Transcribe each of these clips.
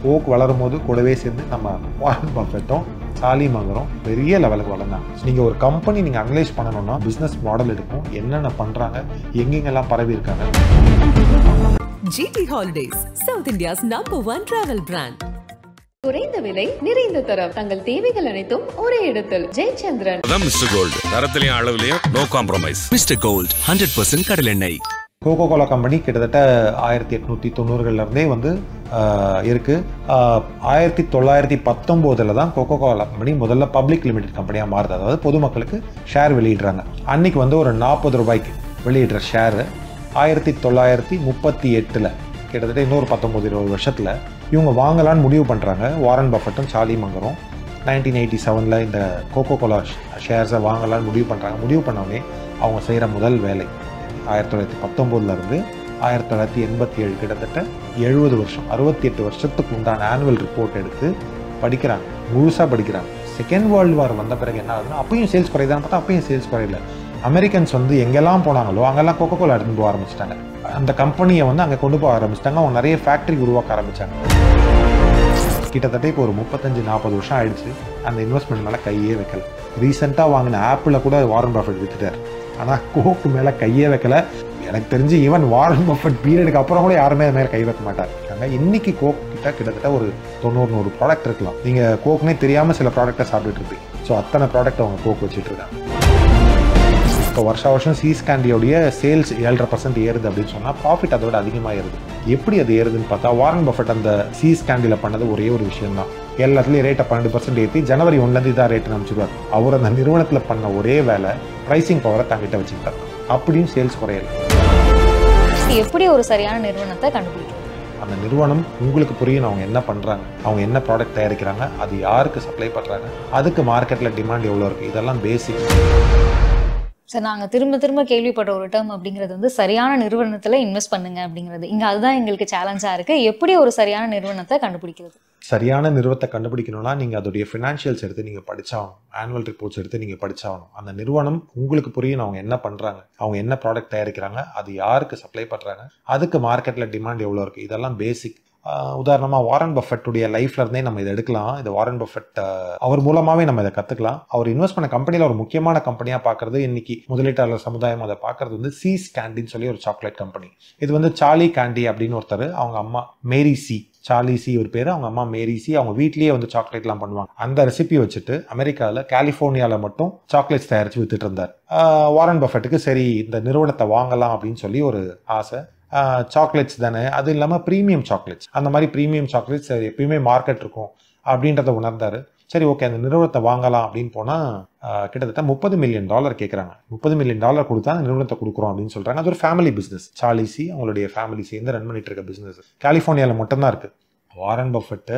Coke வளரும் போது கூடவே சேர்ந்து நம்ம வாரன் பஃபெட்டும் சார்லி மங்கரும் பெரிய லெவலுக்கு வளர்ந்தாங்க. நீங்கள் ஒரு கம்பெனி நீங்கள் அனலைஸ் பண்ணணும்னா பிஸ்னஸ் மாடல் எடுக்கும், என்னென்ன பண்ணுறாங்க, எங்கெங்கெல்லாம் பரவி இருக்காங்க. GT Holidays, South India's #1 travel brand. குறைந்த விலை நிறைந்த தரம், தங்கள் தேவைகள் அனைத்தும் ஒரே இடத்தில். ஜெயச்சந்திரன் மிஸ்டர் கோல்ட், தரத்திலையும் அளவுலையும் நோ காம்ப்ரமைஸ். மிஸ்டர் கோல்ட் 100% கடல் எண்ணெய். கோகோ கோலா கம்பெனி கிட்டத்தட்ட 1890களிலிருந்தே வந்து இருக்குது. 1919 தான் கோகோ கோலா கம்பெனி முதல்ல பப்ளிக் லிமிடெட் கம்பெனியாக மாறுது. அதாவது பொதுமக்களுக்கு ஷேர் வெளியிடுறாங்க. அன்னைக்கு வந்து ஒரு 40 ரூபாய்க்கு வெளியிடுற ஷேரு 1938 கிட்டத்தட்ட இன்னொரு 19-20 வருஷத்தில் இவங்க வாங்கலான்னு முடிவு பண்ணுறாங்க. வாரன் பஃபெட்டும் சார்லி மங்கரும் 1987 இந்த கோகோ கோலா ஷேர்ஸை வாங்கலான்னு முடிவு பண்ணுறாங்க. முடிவு பண்ணோடனே அவங்க செய்கிற முதல் வேலை 1919 1987 கிட்டத்தட்ட 70 வருஷம் 68 வருஷத்துக்கு உண்டான ஆனுவல் ரிப்போர்ட் எடுத்து படிக்கிறாங்க, முழுசாக படிக்கிறாங்க. செகண்ட் வேர்ல்டு வார் வந்த பிறகு என்ன ஆகுதுன்னா அப்பயும் சேல்ஸ் குறையுதான்னு பார்த்தா அப்பயும் சேல்ஸ் குறையில. அமெரிக்கன்ஸ் வந்து எங்கெல்லாம் போனாங்களோ அங்கெல்லாம் கோகோ கோலா எடுத்துட்டு போக ஆரம்பிச்சிட்டாங்க. அந்த கம்பெனியை வந்து அங்கே கொண்டு போக ஆரம்பிச்சிட்டாங்க. அவங்க நிறைய ஃபேக்ட்ரி உருவாக்க ஆரம்பித்தாங்க. கிட்டத்தட்ட இப்போ ஒரு 35-40 வருஷம் ஆயிடுச்சு. அந்த இன்வெஸ்ட்மெண்ட் மேலே கையே வைக்கல. ரீசெண்டாக வாங்கின ஆப்பில் கூட வாரன் பஃபெட் வித்துட்டார். ஆனால் கோக்கு மேலே கையே வைக்கல. எனக்கு தெரிஞ்சு ஈவன் வாரன் பஃபெட் பீரியடுக்கு அப்புறம் கூட யாருமே அது மேலே கை வைக்க மாட்டாங்க. இன்னைக்கு கோக் கிட்டத்தட்ட ஒரு 90-100 ப்ராடக்ட் இருக்கலாம். நீங்கள் கோக்குனே தெரியாமல் சில ப்ராடக்டை சாப்பிட்டுட்டு இருப்பீங்க. ஸோ அத்தனை ப்ராடக்ட் அவங்க கோக் வச்சுட்டு இருக்காங்க. இப்போ வருஷம் சீஸ் கேண்டியோடைய சேல்ஸ் 7.5% ஏறுது அப்படின்னு சொன்னால் ப்ராஃபிட் அதோட அதிகமாக ஏறுது. எப்படி அது ஏறுதுன்னு பார்த்தா வாரன் பஃபெட் அந்த சீஸ் கேண்டியில் பண்ணது ஒரே ஒரு விஷயம் தான். எல்லாத்துலேயும் ரேட்டை 12% ஏற்றி ஜனவரி 1 தான் ரேட்டு அனுப்பிச்சிடுவார். அவர் அந்த நிறுவனத்தில் பண்ண ஒரே வேலை ப்ரைசிங் பவரை தங்கிட்ட வச்சுக்கிட்டார். அப்படியும் சேல்ஸ் குறையல. எப்படி ஒரு சரியான நிறுவனத்தை கண்டுபிடிக்கும்? அந்த நிறுவனம் உங்களுக்கு புரியணும், அவங்க என்ன பண்ணுறாங்க, அவங்க என்ன ப்ராடக்ட் தயாரிக்கிறாங்க, அது யாருக்கு சப்ளை பண்ணுறாங்க, அதுக்கு மார்க்கெட்டில் டிமாண்ட் எவ்வளோ இருக்குது, இதெல்லாம் பேசிக். சார், நாங்கள் திரும்ப கேள்விப்பட்ட ஒரு டேர்ம் அப்படிங்கிறது வந்து சரியான நிறுவனத்தில் இன்வெஸ்ட் பண்ணுங்க அப்படிங்கிறது. இங்கே அதுதான் எங்களுக்கு சேலஞ்சாக இருக்குது. எப்படி ஒரு சரியான நிறுவனத்தை கண்டுபிடிக்கிறது? சரியான நிறுவனத்தை கண்டுபிடிக்கணும்னா நீங்கள் அதோடைய ஃபினான்ஷியல்ஸ் எடுத்து நீங்கள் படிச்சாகணும். ஆனுவல் ரிப்போர்ட்ஸ் எடுத்து நீங்கள் படிச்சாகணும். அந்த நிறுவனம் உங்களுக்கு புரியணும், அவங்க என்ன பண்ணுறாங்க, அவங்க என்ன ப்ராடக்ட் தயாரிக்கிறாங்க, அது யாருக்கு சப்ளை பண்ணுறாங்க, அதுக்கு மார்க்கெட்டில் டிமாண்ட் எவ்வளோ இருக்குது, இதெல்லாம் பேசிக். உதாரணமாக வாரன் பஃபெட்டுடைய லைஃப்ல இருந்தே நம்ம இதை எடுக்கலாம். இது வாரன் பஃபெட் அவர் மூலமாகவே நம்ம இதை கற்றுக்கலாம். அவர் இன்வெஸ்ட் பண்ண கம்பெனியில் ஒரு முக்கியமான கம்பெனியாக பார்க்குறது, இன்னைக்கு முதலீட்டாளர் சமுதாயம் அதை பார்க்குறது வந்து சீஸ் கேண்டின்னு சொல்லி ஒரு சாக்லேட் கம்பெனி. இது வந்து சார்லி கேண்டி அப்படின்னு ஒருத்தர், அவங்க அம்மா மேரி சி, சார்லி சி ஒரு பேர், அவங்க அம்மா மேரி சி. அவங்க வீட்லேயே வந்து சாக்லேட்லாம் பண்ணுவாங்க. அந்த ரெசிபி வச்சுட்டு அமெரிக்காவில் கலிஃபோர்னியாவில் மட்டும் சாக்லேட்ஸ் தயாரித்து வித்துட்டு இருந்தார். வாரன் பஃபெட்டுக்கு சரி இந்த நிறுவனத்தை வாங்கலாம் அப்படின்னு சொல்லி ஒரு ஆசை. சாக்லேட்ஸ் தானே, அது இல்லாமல் ப்ரீமியம் சாக்லேட்ஸ், அந்த மாதிரி ப்ரீமியம் சாக்லேட்ஸ் எப்பயுமே மார்க்கெட் இருக்கும் அப்படின்றத உணர்ந்தார். சரி ஓகே அந்த நிறுவனத்தை வாங்கலாம் அப்படின்னு போனால் கிட்டத்தட்ட $30 மில்லியன் கேட்குறாங்க. $30 மில்லியன் கொடுத்தா அந்த நிறுவனத்தை கொடுக்குறோம் அப்படின்னு சொல்கிறாங்க. அது ஒரு ஃபேமிலி பிஸ்னஸ். சார்லி சி அவங்களுடைய ஃபேமிலி சேர்ந்து ரன் பண்ணிட்டு இருக்க பிஸ்னஸ். கலிஃபோர்னியாவில் மட்டும்தான் இருக்குது. வாரன் பஃபெட்டு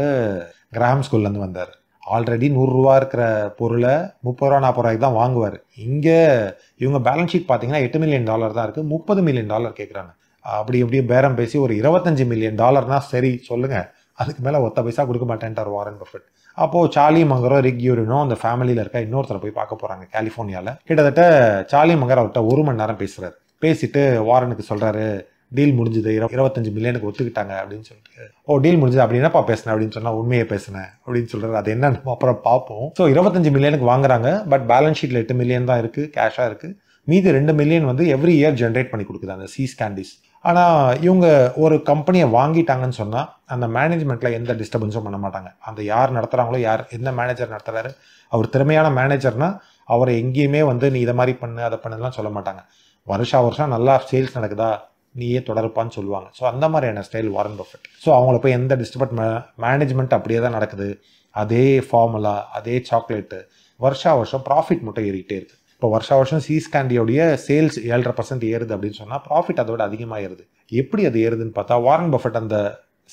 கிராம் ஸ்கூல்லேருந்து வந்தார். ஆல்ரெடி 100 ரூபா இருக்கிற பொருளை 30 ரூபா 40 ரூபாய்க்கு தான் வாங்குவார். இங்கே இவங்க பேலன்ஸ் ஷீட் பார்த்தீங்கன்னா $8 மில்லியன் தான் இருக்குது. $30 மில்லியன் கேட்குறாங்க. அப்படி எப்படியும் பேரம் பேசி ஒரு $25 மில்லியன் சரி சொல்லுங்கள், அதுக்கு மேலே ஒத்த பைசா கொடுக்க மாட்டேன்ட்டார் வாரன் பஃபெட். அப்போது சார்லி மங்கரோ ரிக் யூரினோ அந்த ஃபேமிலியில் இருக்க இன்னொருத்தரை போய் பார்க்க போகிறாங்க கலிஃபோர்னியாவில். கிட்டத்தட்ட சார்லி மங்கர் அவர்கிட்ட 1 மணி நேரம் பேசுகிறார். பேசிட்டு வாரனுக்கு சொல்கிறாரு, டீல் முடிஞ்சுது, 25 மில்லியனுக்கு ஒத்துக்கிட்டாங்க அப்படின்னு சொல்லிட்டு. டீல் முடிஞ்சது அப்படின்னாப்பா பேசினேன் அப்படின்னு சொன்னால் உண்மையை பேசினேன் அப்படின்னு சொல்கிறாரு. அது என்ன நம்ம அப்புறம் பார்ப்போம். ஸோ 25 மில்லியனுக்கு வாங்குறாங்க. பட் பேலன்ஸ் ஷீட்டில் 8 மில்லியன் தான் இருக்குது, கேஷாக இருக்குது. மீதி 2 மில்லியன் வந்து எவ்ரி இயர் ஜென்ரேட் பண்ணி கொடுக்குது அந்த சீஸ் கேண்டிஸ். ஆனால் இவங்க ஒரு கம்பெனியை வாங்கிட்டாங்கன்னு சொன்னால் அந்த மேனேஜ்மெண்ட்டில் எந்த டிஸ்டர்பன்ஸும் பண்ண மாட்டாங்க. அந்த யார் நடத்துகிறாங்களோ, யார் எந்த மேனேஜர் நடத்துகிறாரு, அவர் திறமையான மேனேஜர்னால் அவரை எங்கேயுமே வந்து நீ இதை மாதிரி பண்ணு அதை பண்ணுலாம் சொல்ல மாட்டாங்க. வருஷம் நல்லா சேல்ஸ் நடக்குதா, நீயே தொடருப்பான்னு சொல்லுவாங்க. ஸோ அந்த மாதிரியான ஸ்டைல் வாரன் பஃபெட். ஸோ அவங்கள போய் எந்த மேனேஜ்மெண்ட் அப்படியே தான் நடக்குது. அதே ஃபார்முலா, அதே சாக்லேட்டு, வருஷம் ப்ராஃபிட் மட்டும் ஏறிக்கிட்டே இருக்குது. இப்போ வருஷம் சீஸ் கேண்டியோடைய சேல்ஸ் 7.5% ஏறுது அப்படின்னு சொன்னால் ப்ராஃபிட் அதோட அதிகமாக ஏறுது. எப்படி அது ஏறுதுன்னு பார்த்தா வாரன் பஃபெட் அந்த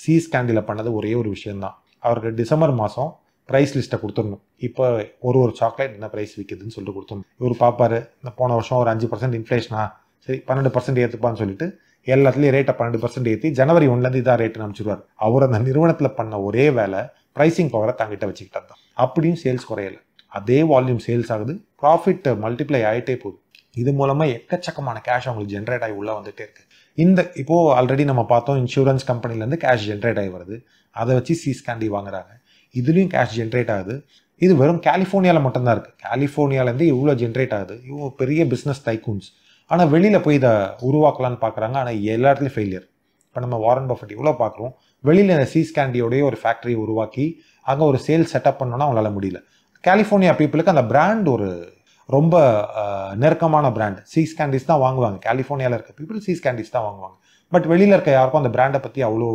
சீஸ் கேண்டியில் பண்ணது ஒரே ஒரு விஷயம்தான். அவருக்கு டிசம்பர் மாதம் ப்ரைஸ் லிஸ்ட்டை கொடுத்துடணும். இப்போ ஒரு சாக்லேட் என்ன ப்ரைஸ் விற்குதுன்னு சொல்லிட்டு கொடுத்துடணும். இவர் பார்ப்பாரு, இந்த போன வருஷம் ஒரு 5% இன்ஃப்ளேஷனா, சரி 12% ஏற்றுப்பான்னு சொல்லிட்டு எல்லாத்துலேயும் ரேட்டை 12% ஏற்றி ஜனவரி 1 தான் ரேட்டு அனுப்பிச்சிடுவார். அவர் அந்த நிறுவனத்தில் பண்ண ஒரே வேலை ப்ரைசிங் பவரை தங்கிட்ட வச்சுக்கிட்டார் தான். அப்படியும் சேல்ஸ் குறையலை. அதே வால்யூம் சேல்ஸ் ஆகுது, ப்ராஃபிட் மல்டிப்ளை ஆகிட்டே போகுது. இது மூலமாக எக்கச்சக்கமான கேஷ் அவங்களுக்கு ஜென்ரேட் ஆகி உள்ளே வந்துகிட்டே இருக்குது. இப்போது ஆல்ரெடி நம்ம பார்த்தோம், இன்சூரன்ஸ் கம்பெனிலேருந்து கேஷ் ஜென்ரேட் ஆகி வருது. அதை வச்சு சீஸ்கேண்டி வாங்குறாங்க. இதுலேயும் கேஷ் ஜென்ரேட் ஆகுது. இது வெறும் கலிஃபோர்னியாவில் மட்டும்தான் இருக்குது. கலிஃபோர்னியாவிலேருந்து இவ்வளோ ஜென்ரேட் ஆகுது. இவங்க பெரிய பிஸ்னஸ் டைக்கூன்ஸ். ஆனால் வெளியில் போய் இதை உருவாக்கலான்னு பார்க்குறாங்க. ஆனால் எல்லா இடத்துலையும் ஃபெயிலியர். இப்போ நம்ம வாரன் பஃபெட் இவ்வளோ பார்க்குறோம். வெளியில் இந்த சீஸ்கேண்டியோடைய ஒரு ஃபேக்ட்ரியை உருவாக்கி அங்கே ஒரு சேல் செட்டப் பண்ணோன்னா அவங்களால முடியல. கலிஃபோர்னியா பீப்புளுக்கு அந்த பிராண்ட் ஒரு ரொம்ப நெருக்கமான பிராண்ட். சீஸ்கேண்டிஸ் தான் வாங்குவாங்க. கலிஃபோர்னியாவில் இருக்க பீப்புள் சீஸ்கேண்டிஸ் தான் வாங்குவாங்க. பட் வெளியில் இருக்க யாருக்கும் அந்த பிராண்டை பற்றி அவ்வளோ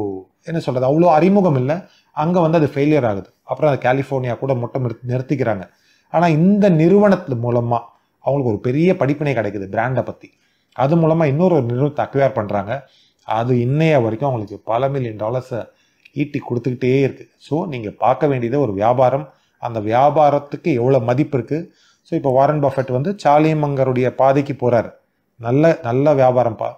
என்ன சொல்கிறது அவ்வளோ அறிமுகம் இல்லை. அங்கே வந்து அது ஃபெயிலியர் ஆகுது. அப்புறம் அது கலிஃபோர்னியா கூட மட்டும் நிறுத்திக்கிறாங்க. ஆனால் இந்த நிறுவனத்து மூலமாக அவங்களுக்கு ஒரு பெரிய படிப்பினை கிடைக்குது பிராண்டை பற்றி. அது மூலமாக இன்னொரு நிறுவனத்தை அக்வயர் பண்ணுறாங்க. அது இன்னைய வரைக்கும் அவங்களுக்கு பல $1 மில்லியன் ஈட்டி கொடுத்துக்கிட்டே இருக்குது. ஸோ நீங்கள் பார்க்க வேண்டியது ஒரு வியாபாரம். அந்த வியாபாரத்துக்கு எவ்வளோ மதிப்பு இருக்குது. ஸோ இப்போ வாரன் பஃபெட் வந்து சார்லி மங்கருடைய பாதைக்கு போகிறாரு. நல்ல வியாபாரம்ப்பா,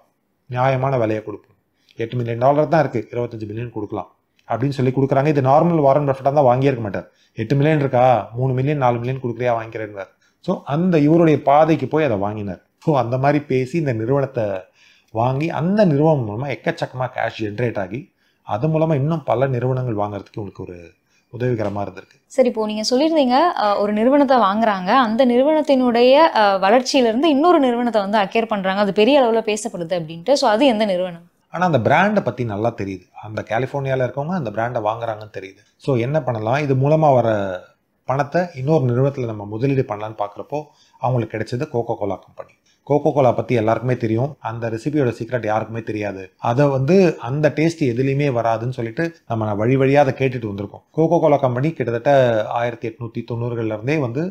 நியாயமான விலையை கொடுப்போம். $8 மில்லியன் தான் இருக்குது, 25 மில்லியன் கொடுக்கலாம் அப்படின்னு சொல்லி கொடுக்குறாங்க. இது நார்மல் வாரன் பஃபெட்டாக தான் வாங்கியிருக்க மாட்டார். 8 மில்லியன் இருக்கா, 3 மில்லியன் 4 மில்லியன் கொடுக்குறியா வாங்கிக்கிறேன்னு. ஸோ அந்த இவருடைய பாதைக்கு போய் அதை வாங்கினார். ஸோ அந்த மாதிரி பேசி இந்த நிறுவனத்தை வாங்கி அந்த நிறுவனம் மூலமாக எக்கச்சக்கமாக கேஷ் ஜென்ரேட் ஆகி அது மூலமாக இன்னும் பல நிறுவனங்கள் வாங்குறதுக்கு உங்களுக்கு ஒரு உதவிகரமாக இருந்திருக்கு. சரி, இப்போ நீங்கள் சொல்லியிருந்தீங்க ஒரு நிறுவனத்தை வாங்குறாங்க, அந்த நிறுவனத்தினுடைய வளர்ச்சியிலேருந்து இன்னொரு நிறுவனத்தை வந்து அக்கேர் பண்ணுறாங்க, அது பெரிய அளவில் பேசப்படுது அப்படின்ட்டு. ஸோ அது எந்த நிறுவனம்? ஆனால் அந்த பிராண்டை பற்றி நல்லா தெரியுது. அந்த கலிஃபோர்னியாவில் இருக்கவங்க அந்த பிராண்டை வாங்குறாங்கன்னு தெரியுது. ஸோ என்ன பண்ணலாம், இது மூலமாக வர பணத்தை இன்னொரு நிறுவனத்தில் நம்ம முதலீடு பண்ணலான்னு பார்க்குறப்போ அவங்களுக்கு கிடைச்சது Coca Cola company. Coca Cola பற்றி எல்லாருக்குமே தெரியும். அந்த ரெசிபியோட சீக்ரெட் யாருக்குமே தெரியாது. அதை வந்து அந்த டேஸ்ட் எதுலேயுமே வராதுன்னு சொல்லிட்டு நம்ம வழி வழியாக அதை கேட்டுட்டு வந்திருக்கோம். கோகோ கோலா கம்பெனி கிட்டத்தட்ட 1890 வந்து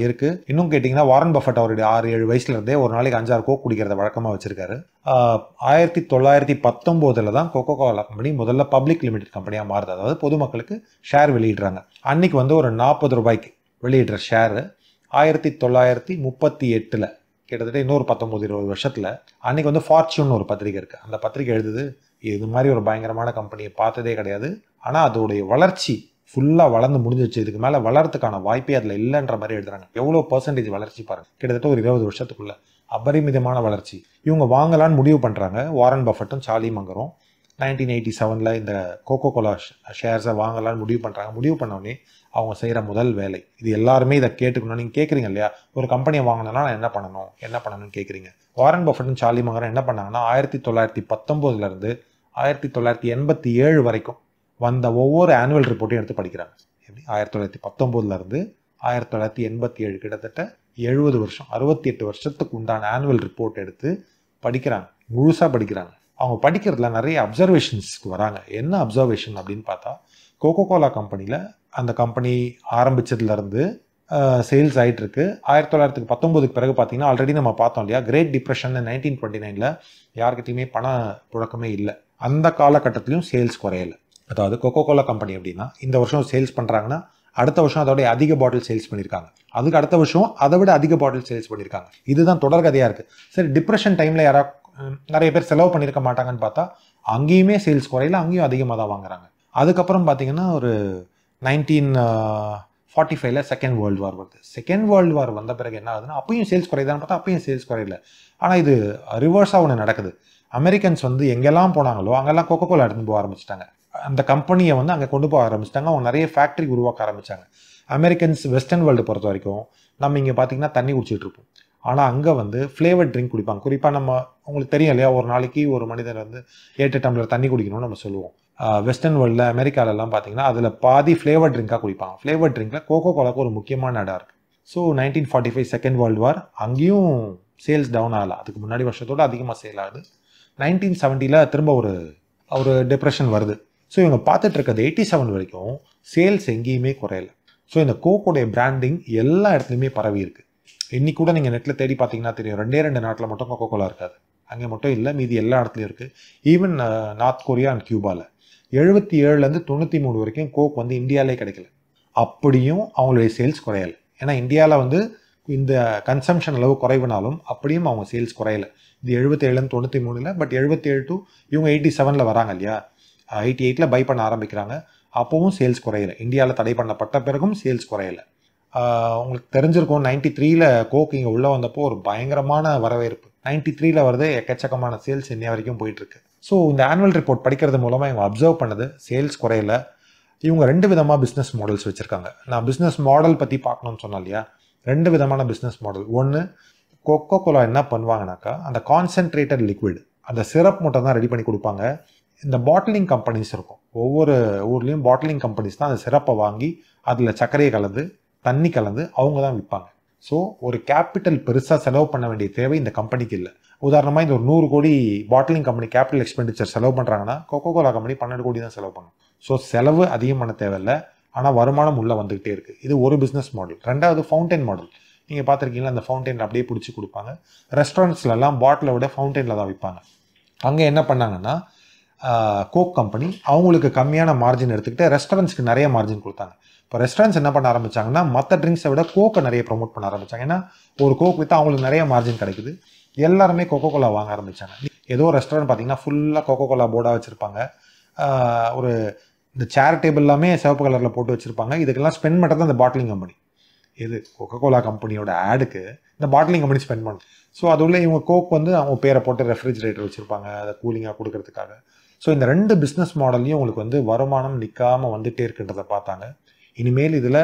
இருக்கு. இன்னும் கேட்டிங்கன்னா வாரன் பஃபெட் அவருடைய 6-7 வயசுலேருந்தே ஒரு நாளைக்கு 5-6 கோக் குடிக்கிறத வழக்கமாக வச்சிருக்காரு. 1919 தான் கோகோ கோலா கம்பெனி முதல்ல பப்ளிக் லிமிடெட் கம்பெனியாக மாறுது. அதாவது பொதுமக்களுக்கு ஷேர் வெளியிடுறாங்க. அன்னைக்கு வந்து ஒரு 40 ரூபாய்க்கு வெளியிடுற ஷேரு 1938 கிட்டத்தட்ட இன்னொரு 19-20 வருஷத்தில் அன்றைக்கி வந்து ஃபார்ச்சூன் ஒரு பத்திரிக்கை இருக்குது. அந்த பத்திரிக்கை எழுதுது, இது மாதிரி ஒரு பயங்கரமான கம்பெனியை பார்த்ததே கிடையாது, ஆனால் அதோடைய வளர்ச்சி ஃபுல்லாக வளர்ந்து முடிஞ்சிச்சு, இதுக்கு மேலே வளர்றதுக்கான வாய்ப்பே அதில் இல்லைன்ற மாதிரி எழுதுறாங்க. எவ்வளோ % வளர்ச்சி பாருங்கள், கிட்டத்தட்ட ஒரு 20 வருஷத்துக்குள்ள அபரிமிதமான வளர்ச்சி. இவங்க வாங்கலான்னு முடிவு பண்ணுறாங்க. வாரன் பஃபெட்டும் சார்லி மங்கரும் 1987 இந்த கோகோ கோலா ஷேர்ஸை வாங்கலான்னு முடிவு பண்ணுறாங்க. முடிவு பண்ணோடனே அவங்க செய்கிற முதல் வேலை, இது எல்லாருமே இதை கேட்டுக்கணும். நீங்கள் கேட்குறீங்க இல்லையா, ஒரு கம்பெனியை வாங்கினா நான் என்ன பண்ணணும்னு கேட்குறீங்க. வாரன் பஃபெட்டும் சார்லி மங்கரும் என்ன பண்ணாங்கன்னா 1919 1987 வரைக்கும் வந்த ஒவ்வொரு ஆனுவல் ரிப்போர்ட்டையும் எடுத்து படிக்கிறாங்க. எப்படி 1919 1987 கிட்டத்தட்ட 70 வருஷம் 68 வருஷத்துக்கு உண்டான ஆனுவல் ரிப்போர்ட் எடுத்து படிக்கிறாங்க, முழுசாக படிக்கிறாங்க. அவங்க படிக்கிறதுல நிறைய அப்சர்வேஷன்ஸ்க்கு வராங்க. என்ன அப்சர்வேஷன் அப்படின்னு பார்த்தா, கோகோ கோலா கம்பெனியில் அந்த கம்பெனி ஆரம்பித்ததுலேருந்து சேல்ஸ் ஆகிட்டு இருக்கு. 1919 பிறகு பார்த்தீங்கன்னா ஆல்ரெடி நம்ம பார்த்தோம் இல்லையா, கிரேட் டிப்ரெஷன் 1929 யார்கிட்டையுமே பண புழக்கமே இல்லை. அந்த காலகட்டத்திலையும் சேல்ஸ் குறையலை. அதாவது கோகோ கோலா கம்பெனி எப்படின்னா, இந்த வருஷம் சேல்ஸ் பண்ணுறாங்கன்னா அடுத்த வருஷம் அதோடைய அதிக பாட்டில் சேல்ஸ் பண்ணியிருக்காங்க, அதுக்கு அடுத்த வருஷம் அதை விட அதிக பாட்டில் சேல்ஸ் பண்ணியிருக்காங்க. இதுதான் தொடர்கதையாக இருக்குது. சரி, டிப்ரெஷன் டைமில் யாராவது நிறைய பேர் செலவு பண்ணியிருக்க மாட்டாங்கன்னு பார்த்தா அங்கேயுமே சேல்ஸ் குறையில, அங்கேயும் அதிகமாக தான் வாங்குறாங்க. அதுக்கப்புறம் பார்த்தீங்கன்னா ஒரு 1945 செகண்ட் வேர்ல்டு வார் வருது. செகண்ட் வேர்ல்டு வார் வந்த பிறகு என்ன ஆகுதுன்னா, அப்பயும் சேல்ஸ் குறையுதான்னு பார்த்தா அப்பயும் சேல்ஸ் குறையில. ஆனால் இது ரிவர்ஸாக ஒன்று நடக்குது. அமெரிக்கன்ஸ் வந்து எங்கெல்லாம் போனாங்களோ அங்கெல்லாம் கோகோ கோலா எடுத்துன்னு போக ஆரம்பிச்சிட்டாங்க. அந்த கம்பெனியை வந்து அங்கே கொண்டு போக ஆரம்பிச்சிட்டாங்க. அவங்க நிறைய ஃபேக்ட்ரி உருவாக்க ஆரம்பித்தாங்க. அமெரிக்கன்ஸ் வெஸ்டர்ன் வேர்ல்டு பொறுத்த வரைக்கும் நம்ம இங்கே பார்த்தீங்கன்னா தண்ணி குடிச்சிட்டு இருப்போம். ஆனால் அங்கே வந்து ஃப்ளேவர்ட் ட்ரிங்க் குடிப்பாங்க. குறிப்பாக நம்ம உங்களுக்கு தெரியும் இல்லையா, ஒரு நாளைக்கு ஒரு மனிதர் வந்து 8 டம்ளர் தண்ணி குடிக்கணும்னு நம்ம சொல்லுவோம். வெஸ்டர்ன் வேர்ல்டில் அமெரிக்காலெல்லாம் பார்த்தீங்கன்னா அதில் பாதி ஃப்ளேவர்ட் ட்ரிங்காக குடிப்பாங்க. ஃப்ளேவர்ட் ட்ரிங்கில் கோகோ கோலாக்கு ஒரு முக்கியமான இடம் இருக்குது. ஸோ 1945 செகண்ட் வேர்ல்டு வார், அங்கேயும் சேல்ஸ் டவுன் ஆகலை, அதுக்கு முன்னாடி வருஷத்தோடு அதிகமாக சேல் ஆகுது. 1970 திரும்ப ஒரு டிப்ரெஷன் வருது. ஸோ இவங்க பார்த்துட்டு இருக்கிறது 87 வரைக்கும் சேல்ஸ் எங்கேயுமே குறையலை. ஸோ இந்த கோக்கோடைய பிராண்டிங் எல்லா இடத்துலையுமே பரவி இருக்குது. இன்னைக்கு கூட நீங்கள் நெட்டில் தேடி பார்த்தீங்கன்னா தெரியும், 2 நாட்டில் மட்டும் கோகோ கோலா இருக்காது. அங்கே மட்டும் இல்லை, மீதி எல்லா இடத்துலையும் இருக்குது. ஈவன் நார்த் கொரியா அண்ட் கியூபாவில் 77 93 வரைக்கும் கோக் வந்து இந்தியாவிலே கிடைக்கல. அப்படியும் அவங்களுடைய சேல்ஸ் குறையலை. ஏன்னா இந்தியாவில் வந்து இந்த கன்சம்ஷன் அளவு குறைவுனாலும் அப்படியும் அவங்க சேல்ஸ் குறையலை. இது 77 93, பட் 77 to இவங்க 87 வராங்க இல்லையா, 88 பை பண்ண ஆரம்பிக்கிறாங்க. அப்போவும் சேல்ஸ் குறையலை. இந்தியாவில் தடை பண்ணப்பட்ட பிறகும் சேல்ஸ் குறையலை. உங்களுக்கு தெரிஞ்சிருக்கும், 93 கோக் இங்கே உள்ளே வந்தப்போ ஒரு பயங்கரமான வரவேற்பு. 93 வருது, எக்கச்சக்கமான சேல்ஸ் இன்னைய வரைக்கும் போயிட்டுருக்கு. ஸோ இந்த ஆனுவல் ரிப்போர்ட் படிக்கிறது மூலமாக இவங்க அப்சர்வ் பண்ணது சேல்ஸ் குறையில. இவங்க 2 விதமாக பிஸ்னஸ் மாடல்ஸ் வச்சுருக்காங்க. நான் பிஸ்னஸ் மாடல் பற்றி பார்க்கணும்னு சொன்னேன் இல்லையா, 2 விதமான பிஸ்னஸ் மாடல். ஒன்று, கொக்கோ கோலா என்ன பண்ணுவாங்கனாக்கா, அந்த கான்சென்ட்ரேட்டட் லிக்விட், அந்த சிரப் மட்டும் தான் ரெடி பண்ணி கொடுப்பாங்க. இந்த பாட்டிலிங் கம்பெனிஸ் இருக்கும், ஒவ்வொரு ஊர்லேயும் பாட்டிலிங் கம்பெனிஸ் தான் அந்த சிரப்பை வாங்கி அதில் சர்க்கரையை கலந்து தண்ணி கலந்து அவங்க தான் விற்பாங்க. ஸோ ஒரு கேபிட்டல் பெருசாக செலவு பண்ண வேண்டிய தேவை இந்த கம்பெனிக்கு இல்லை. உதாரணமாக இந்த ஒரு 100 கோடி பாட்டிலிங் கம்பெனி கேபிட்டல் எக்ஸ்பெண்டிச்சர் செலவு பண்ணுறாங்கன்னா, கொக்கோ கோலா கம்பெனி 12 கோடி தான் செலவு பண்ணும். ஸோ செலவு அதிகம் பண்ண தேவையில்லை, ஆனால் வருமானம் உள்ளே வந்துகிட்டே இருக்குது. இது ஒரு பிஸ்னஸ் மாடல். 2வது ஃபவுண்டைன் மாடல். நீங்கள் பார்த்துருக்கீங்களா, அந்த ஃபவுண்டைனில் அப்படியே பிடிச்சி கொடுப்பாங்க. ரெஸ்டாரண்ட்ஸ்லாம் பாட்டிலை விட ஃபவுண்டைனில் தான் விற்பாங்க. அங்கே என்ன பண்ணாங்கன்னா, கோக் கம்பெனி அவங்களுக்கு கம்மியான மார்ஜின் எடுத்துக்கிட்டு ரெஸ்டாரண்ட்ஸ்க்கு நிறைய மார்ஜின் கொடுத்தாங்க. இப்போ ரெஸ்டாரண்ட்ஸ் என்ன பண்ண ஆரம்பிச்சாங்கன்னா, மற்ற ட்ரிங்க்ஸை விட கோக்கை நிறைய ப்ரொமோட் பண்ண ஆரம்பிச்சாங்க. ஏன்னா ஒரு கோக் விற்றா அவங்களுக்கு நிறைய மார்ஜின் கிடைக்குது. எல்லாருமே கொக்கோ கோலா வாங்க ஆரம்பித்தாங்க. ஏதோ ரெஸ்டாரண்ட் பார்த்தீங்கன்னா ஃபுல்லாக கொக்கோ கோலா போர்டாக வச்சுருப்பாங்க. ஒரு இந்த சேர் டேபிள் எல்லாமே சிவப்பு கலரில் போட்டு வச்சுருப்பாங்க. இதுக்கெல்லாம் ஸ்பெண்ட் பண்ணுறது அந்த பாட்டிலிங் கம்பெனி. இது கொக்கோ கோலா கம்பெனியோட ஆடுக்கு இந்த பாட்டிலிங் கம்பெனி ஸ்பெண்ட் பண்ணும். ஸோ அது உள்ள இவங்க கோக் வந்து அவங்க பேரை போட்டு ரெஃப்ரிஜரேட்டர் வச்சுருப்பாங்க, அதை கூலிங்காக கொடுக்கறதுக்காக. ஸோ இந்த 2 பிஸ்னஸ் மாடல்லையும் உங்களுக்கு வந்து வருமானம் நிற்காமல் வந்துகிட்டே இருக்குன்றதை பார்த்தாங்க. இனிமேல் இதில்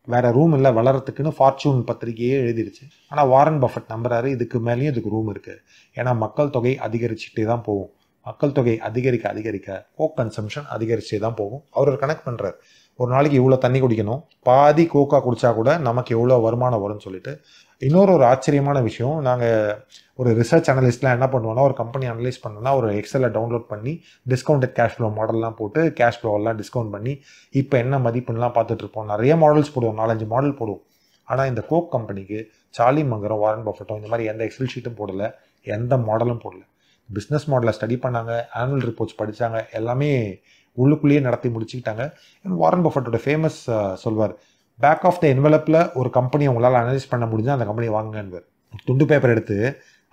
வேறு ரூம் இல்லை வளர்கிறதுக்குன்னு ஃபார்ச்சூன் பத்திரிகையே எழுதிடுச்சு. ஆனால் வாரன் பஃபட் நம்புறாரு இதுக்கு மேலேயும் இதுக்கு ரூம் இருக்குது. ஏன்னா மக்கள் தொகை அதிகரிச்சுட்டே தான் போகும். மக்கள் தொகை அதிகரிக்க அதிகரிக்க கோக் கன்சம்ஷன் அதிகரிச்சே தான் போகும். அவர் ஒரு கணக்கு பண்ணுறாரு, ஒரு நாளைக்கு இவ்வளோ தண்ணி குடிக்கணும், பாதி கோக்கா குடித்தா கூட நமக்கு எவ்வளோ வருமானம் வரும்னு சொல்லிட்டு. இன்னொரு ஆச்சரியமான விஷயம், நாங்கள் ஒரு ரிசர்ச் அனலிஸ்ட்லாம் என்ன பண்ணுவோம்னா, ஒரு கம்பெனி அனலைஸ் பண்ணோன்னா ஒரு எக்ஸலில் டவுன்லோட் பண்ணி டிஸ்கவுண்டட் கேஷ் ஃப்ளோ மாடல்லாம் போட்டு கேஷ் ஃப்ளோவெல்லாம் டிஸ்கவுண்ட் பண்ணி இப்போ என்ன மதிப்புன்னெலாம் பார்த்துட்ருப்போம். நிறைய மாடல்ஸ் போடுவோம், 4-5 மாடல் போடுவோம். ஆனால் இந்த கோக் கம்பெனிக்கு சார்லி மங்கரும் வாரன் பஃபெட்டும் இந்த மாதிரி எந்த எக்ஸல் ஷீட்டும் போடலை, எந்த மாடலும் போடல. பிஸ்னஸ் மாடலை ஸ்டடி பண்ணாங்க, ஆனுவல் ரிப்போர்ட்ஸ் படித்தாங்க, எல்லாமே உள்ளுக்குள்ளேயே நடத்தி முடிச்சுக்கிட்டாங்க. வாரன் பஃபெட்டோட ஃபேமஸ் சொல்வார், பேக் ஆஃப் த என்வலப்பில் ஒரு கம்பெனி உங்களால் அனலைஸ் பண்ண முடிஞ்சால் அந்த கம்பெனியை வாங்குங்கன்னு. துண்டு பேப்பர் எடுத்து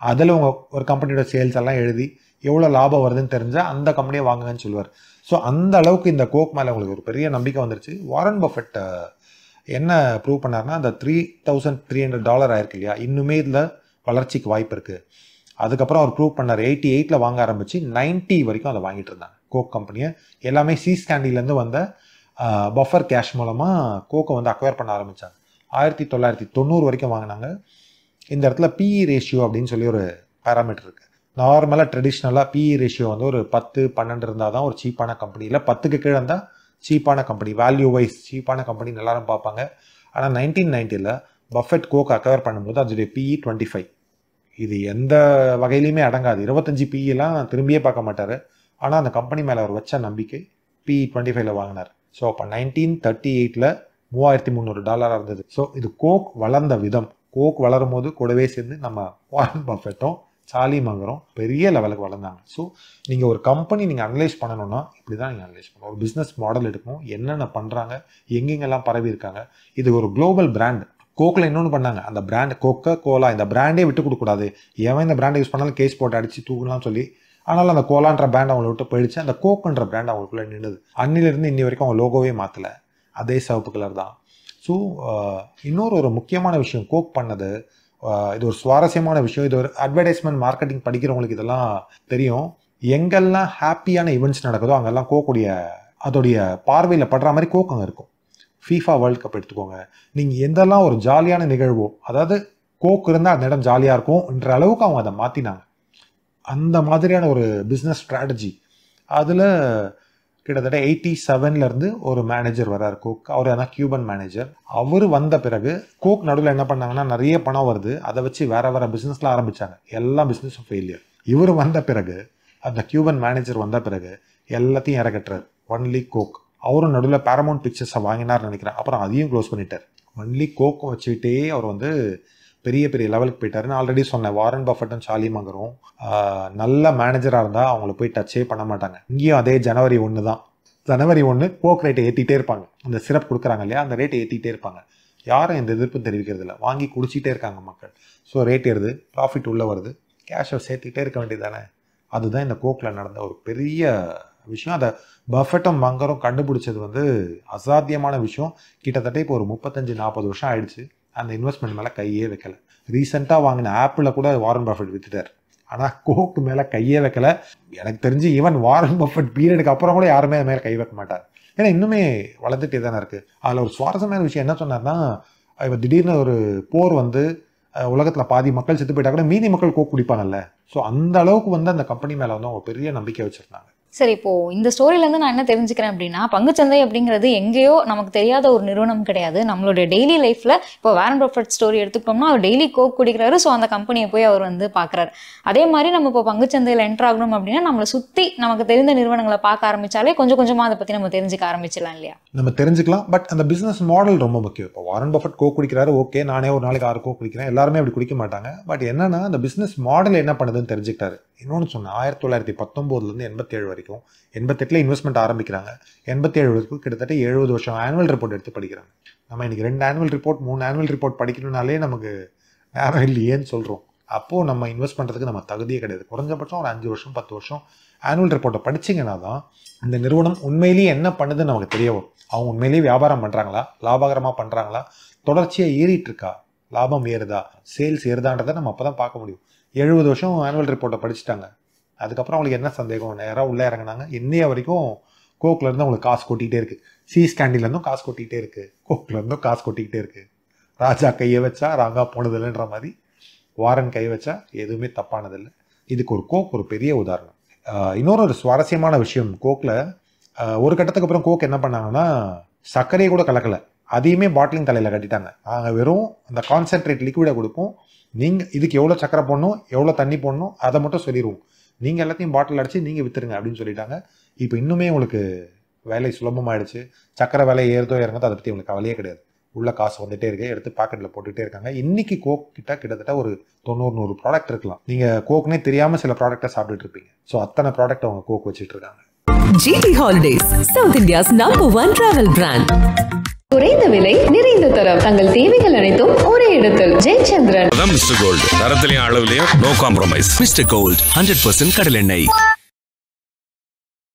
அதில் உங்கள் ஒரு கம்பெனியோட சேல்ஸ் எல்லாம் எழுதி எவ்வளோ லாபம் வருதுன்னு தெரிஞ்சால் அந்த கம்பெனியை வாங்குங்கன்னு சொல்லுவார். ஸோ அந்த அளவுக்கு இந்த கோக் மேலே உங்களுக்கு ஒரு பெரிய நம்பிக்கை வந்துருச்சு. வாரன் பஃபெட் என்ன ப்ரூவ் பண்ணார்னா, அந்த $3,300 ஆயிருக்கு இல்லையா, இன்னுமே இதில் வளர்ச்சிக்கு வாய்ப்பு இருக்குது. அதுக்கப்புறம் அவர் ப்ரூவ் பண்ணார், 88 வாங்க ஆரம்பித்து 90 வரைக்கும் அதை வாங்கிட்டு இருந்தாங்க கோக் கம்பெனியை. எல்லாமே சீஸ்கேண்டிலேருந்து வந்த பஃபர் கேஷ் மூலமாக கோக்கை வந்து அக்வயர் பண்ண ஆரம்பித்தாங்க. 1990 வரைக்கும் வாங்கினாங்க. இந்த இடத்துல பிஇ ரேஷியோ அப்படின்னு சொல்லி ஒரு பேராமீட்டர் இருக்குது. நார்மலாக ட்ரெடிஷ்னலாக பிஇ ரேஷியோ வந்து ஒரு 10-12 இருந்தால் தான் ஒரு சீப்பான கம்பெனி, இல்லை 10க்கு கீழே இருந்தால் சீப்பான கம்பெனி, வேல்யூ வைஸ் சீப்பான கம்பெனி எல்லாரும் பார்ப்பாங்க. ஆனால் 1990 பஃபெட் கோக் அக்வயர் பண்ணும்போது அதோடைய பிஇ 25. இது எந்த வகையிலையுமே அடங்காது. 25 பிஇலாம் திரும்பியே பார்க்க மாட்டார். ஆனால் அந்த கம்பெனி மேலே அவர் வச்ச நம்பிக்கை பிஇ 25 வாங்கினார். ஸோ அப்போ 1938 $3,300 இருந்தது. ஸோ இது கோக் வளர்ந்த விதம். கோக் வளரும் போது கூடவே சேர்ந்து நம்ம வாரன் பஃபெட்டும் சார்லி மங்கரும் பெரிய லெவலுக்கு வளர்ந்தாங்க. ஸோ நீங்கள் ஒரு கம்பெனி நீங்கள் அனலைஸ் பண்ணணும்னா இப்படி தான் நீங்கள் அனலைஸ் பண்ணணும். ஒரு பிஸ்னஸ் மாடல் எடுக்கணும், என்னென்ன பண்ணுறாங்க, எங்கெங்கெல்லாம் பரவி இருக்காங்க. இது ஒரு குளோபல் பிராண்ட். கோக்கில் இன்னொன்று பண்ணாங்க, அந்த பிராண்ட் கொக்கோ கோலா, இந்த பிராண்டே விட்டு கொடுக்கூடாது, எவன் இந்த பிராண்டை யூஸ் பண்ணாலும் கேஸ் போட்டு அடித்து தூக்கலாம்னு சொல்லி. ஆனாலும் அந்த கோலான்ற பிராண்ட் அவங்களை விட்டு போயிடுச்சு. அந்த கோக்குன்ற பிராண்ட் அவங்களுக்குள்ளே நின்றுது. அன்னிலிருந்து இன்னி வரைக்கும் அவங்க லோகோவே மாற்றலை, அதே சிவப்பு கலர் தான். ஸோ இன்னொரு முக்கியமான விஷயம் கோக் பண்ணது, இது ஒரு சுவாரஸ்யமான விஷயம். இது ஒரு அட்வர்டைஸ்மெண்ட் மார்க்கெட்டிங் படிக்கிறவங்களுக்கு இதெல்லாம் தெரியும். எங்கெல்லாம் ஹாப்பியான ஈவெண்ட்ஸ் நடக்குதோ அங்கெல்லாம் கோக்குடைய அதோடைய பார்வையில் படுற மாதிரி கோக் அங்கே இருக்கும். ஃபீஃபா வேர்ல்ட் கப் எடுத்துக்கோங்க, நீங்கள் எந்தெல்லாம் ஒரு ஜாலியான நிகழ்வோ, அதாவது கோக் இருந்தால் அந்த இடம் ஜாலியாக இருக்கும்ன்ற அளவுக்கு அவங்க அதை மாற்றினாங்க. அந்த மாதிரியான ஒரு பிஸ்னஸ் ஸ்ட்ராட்டஜி. அதில் கிட்டத்தட்ட 87 ஒரு மேனேஜர் வர்றார் கோக். அவர் ஆனால் கியூபன் மேனேஜர். அவர் வந்த பிறகு கோக் நடுவில் என்ன பண்ணாங்கன்னா, நிறைய பணம் வருது, அதை வச்சு வேற பிஸ்னஸ்லாம் ஆரம்பித்தாங்க. எல்லா பிஸ்னஸும் ஃபெயிலியர். இவர் வந்த பிறகு, அந்த கியூபன் மேனேஜர் வந்த பிறகு எல்லாத்தையும் இறக்கட்டுறாரு. Only Coke. அவரும் நடுவில் பேரமௌண்ட் பிக்சர்ஸை வாங்கினார்னு நினைக்கிறேன். அப்புறம் அதையும் க்ளோஸ் பண்ணிட்டார். ஒன்லி கோக்கும் வச்சுக்கிட்டே அவர் வந்து பெரிய பெரிய லெவலுக்கு போயிட்டாருன்னு ஆல்ரெடி சொன்னேன். வாரன் பஃபெட்டும் சார்லி மங்கரும் நல்ல மேனேஜராக இருந்தால் அவங்கள போய் டச்சே பண்ண மாட்டாங்க. இங்கேயும் அதே January 1 தான். January 1 கோக் ரேட்டை ஏற்றிட்டே இருப்பாங்க. அந்த சிரப் கொடுக்குறாங்க இல்லையா, அந்த ரேட்டை ஏற்றிட்டே இருப்பாங்க. யாரும் எந்த எதிர்ப்பும் தெரிவிக்கிறது இல்லை, வாங்கி குடிச்சிட்டே இருக்காங்க மக்கள். ஸோ ரேட் ஏறுது, ப்ராஃபிட் உள்ளே வருது, கேஷை சேர்த்துக்கிட்டே இருக்க வேண்டியது தானே. அதுதான் இந்த கோக்கில் நடந்த ஒரு பெரிய விஷயம். அதை பஃபெட்டும் மங்கரும் கண்டுபிடிச்சது வந்து அசாத்தியமான விஷயம். கிட்டத்தட்ட இப்போ ஒரு 35-40 வருஷம் ஆயிடுச்சு அந்த இன்வெஸ்ட்மெண்ட் மேலே கையே வைக்கல. ரீசெண்டாக வாங்கின ஆப்பில் கூட வாரன் பஃபெட் வித்துட்டார். ஆனால் கோக்கு மேலே கையே வைக்கல. எனக்கு தெரிஞ்சு ஈவன் வாரன் பஃபெட் பீரியடுக்கு அப்புறம் கூட யாருமே அது மேலே கை வைக்க மாட்டார். ஏன்னா இன்னுமே வளர்ந்துட்டே தானே இருக்குது. அதில் ஒரு சுவாரஸ்யமான விஷயம் என்ன சொன்னார்னா, இப்போ திடீர்னு ஒரு போர் வந்து உலகத்தில் பாதி மக்கள் செத்து போயிட்டா கூட மீதி மக்கள் கோக் குடிப்பாங்கல்ல. ஸோ அந்த அளவுக்கு வந்து அந்த கம்பெனி மேலே வந்து அவங்க பெரிய நம்பிக்கை வச்சுருந்தாங்க. சரி, இப்போ இந்த ஸ்டோரியிலேருந்து நான் என்ன தெரிஞ்சுக்கிறேன் அப்படின்னா, பங்குச்சந்தை அப்படிங்கிறது எங்கேயோ நமக்கு தெரியாத ஒரு நிறுவனம் கிடையாது. நம்மளுடைய டெய்லி லைஃப்ல இப்போ வாரன் பஃபெட் ஸ்டோரி எடுத்துக்கிட்டோம்னா, அவர் டெய்லி கோக் குடிக்கிறாரு. ஸோ அந்த கம்பெனியை போய் அவர் வந்து பார்க்குறாரு. அதே மாதிரி நம்ம இப்போ பங்குச்சந்தையில் என்டர் ஆகணும் அப்படின்னா, நம்மளை சுற்றி நமக்கு தெரிந்த நிறுவனங்களை பார்க்க ஆரம்பிச்சாலே கொஞ்சம் கொஞ்சமாக அதை பற்றி நம்ம தெரிஞ்சுக்க ஆரம்பிச்சிடலாம் இல்லையா? நம்ம தெரிஞ்சுக்கலாம். பட் அந்த பிஸ்னஸ் மாடல் ரொம்ப முக்கியம். இப்போ வாரன் பஃபெட் கோக் குடிக்கிறாரு, ஓகே, நானே ஒரு நாளைக்கு 6 கோக் குடிக்கிறேன், எல்லாருமே அப்படி குடிக்க மாட்டாங்க. பட் என்னன்னா அந்த பிஸ்னஸ் மாடல் என்ன பண்ணுதுன்னு தெரிஞ்சுக்கிட்டாரு. இன்னொன்று சொன்னேன், 1919 87 வரைக்கும், 88 இன்வெஸ்ட்மெண்ட் ஆரம்பிக்கிறாங்க, 87 வரைக்கும் கிட்டத்தட்ட 70 வருஷம் ஆனுவல் ரிப்போர்ட் எடுத்து படிக்கிறாங்க. நம்ம இன்னைக்கு 2 ஆனுவல் ரிப்போர்ட் 3 ஆனுவல் ரிப்போர்ட் படிக்கணும்னாலே நமக்கு நேரம் இல்லையேன்னு சொல்கிறோம். அப்போது நம்ம இன்வெஸ்ட் பண்ணுறதுக்கு நம்ம தகுதியே கிடையாது. குறைஞ்சபட்சம் ஒரு 5 வருஷம் 10 வருஷம் ஆனுவல் ரிப்போர்ட்டை படிச்சிங்கன்னா தான் இந்த நிறுவனம் உண்மையிலேயே என்ன பண்ணுதுன்னு நமக்கு தெரிய வரும். அவங்க உண்மையிலேயே வியாபாரம் பண்ணுறாங்களா, லாபகரமாக பண்ணுறாங்களா, தொடர்ச்சியாக ஏறிட்டு இருக்கா, லாபம் ஏறுதா, சேல்ஸ் ஏறுதான்றதை நம்ம அப்போ தான் பார்க்க முடியும். 70 வருஷம் ஆனுவல் ரிப்போர்ட்டை படிச்சுட்டாங்க. அதுக்கப்புறம் அவங்களுக்கு என்ன சந்தேகம், நேராக உள்ளே இறங்கினாங்க. இன்னைய வரைக்கும் கோக்லேருந்து அவங்களுக்கு காசு கொட்டிகிட்டே இருக்குது. சீஸ் கேண்டிலேருந்தும் காசு கொட்டிகிட்டே இருக்குது, கோக்லேருந்தும் காசு கொட்டிக்கிட்டே இருக்குது. ராஜா கையை வச்சா ராங்கா போனதில்லைன்ற மாதிரி வாரன் கை வச்சா எதுவுமே தப்பானதில்லை. இதுக்கு ஒரு கோக் ஒரு பெரிய உதாரணம். இன்னொரு சுவாரஸ்யமான விஷயம், கோக்கில் ஒரு கட்டத்துக்கு அப்புறம் கோக் என்ன பண்ணாங்கன்னா, சர்க்கரையை கூட கலக்கலை, அதையுமே பாட்டிலிங் தலையில் கட்டிட்டாங்க. நாங்கள் வெறும் அந்த கான்சென்ட்ரேட் லிக்விடை கொடுப்போம், நீங்கள் இதுக்கு எவ்வளோ சக்கரை போடணும், எவ்வளோ தண்ணி போடணும், அதை மட்டும் சொல்லிடுவோம், நீங்கள் எல்லாத்தையும் பாட்டில் அடித்து நீங்கள் விற்றுருங்க அப்படின்னு சொல்லிட்டாங்க. இப்போ இன்னுமே உங்களுக்கு வேலை சுலபமாகிடுச்சு. சக்கரை வேலை ஏறுதோ இறங்குதோ அதை பற்றி உங்களுக்கு கவலையே கிடையாது. உள்ள காசு வந்துட்டே இருக்கு, எடுத்து பாக்கெட்டில் போட்டுகிட்டே இருக்காங்க. இன்னைக்கு கோக் கிட்டத்தட்ட ஒரு 90-100 ப்ராடக்ட் இருக்கலாம். நீங்கள் கோக்னே தெரியாமல் சில ப்ராடக்டை சாப்பிட்டுட்டு இருப்பீங்க. ஸோ அத்தனை ப்ராடக்ட் அவங்க கோக் வச்சுட்டு இருக்காங்க. GT Holidays, South India's #1 travel brand. குறைந்த விலை நிறைந்த தரம், தங்கள் தேவைகள் அனைத்தும் ஒரே இடத்தில். ஜெயச்சந்திரன். மிஸ்டர் கோல்டு, தரத்திலையும் அளவுலையும் நோ காம்ப்ரமைஸ். மிஸ்டர் கோல்ட் 100% கடலெண்ணெய்.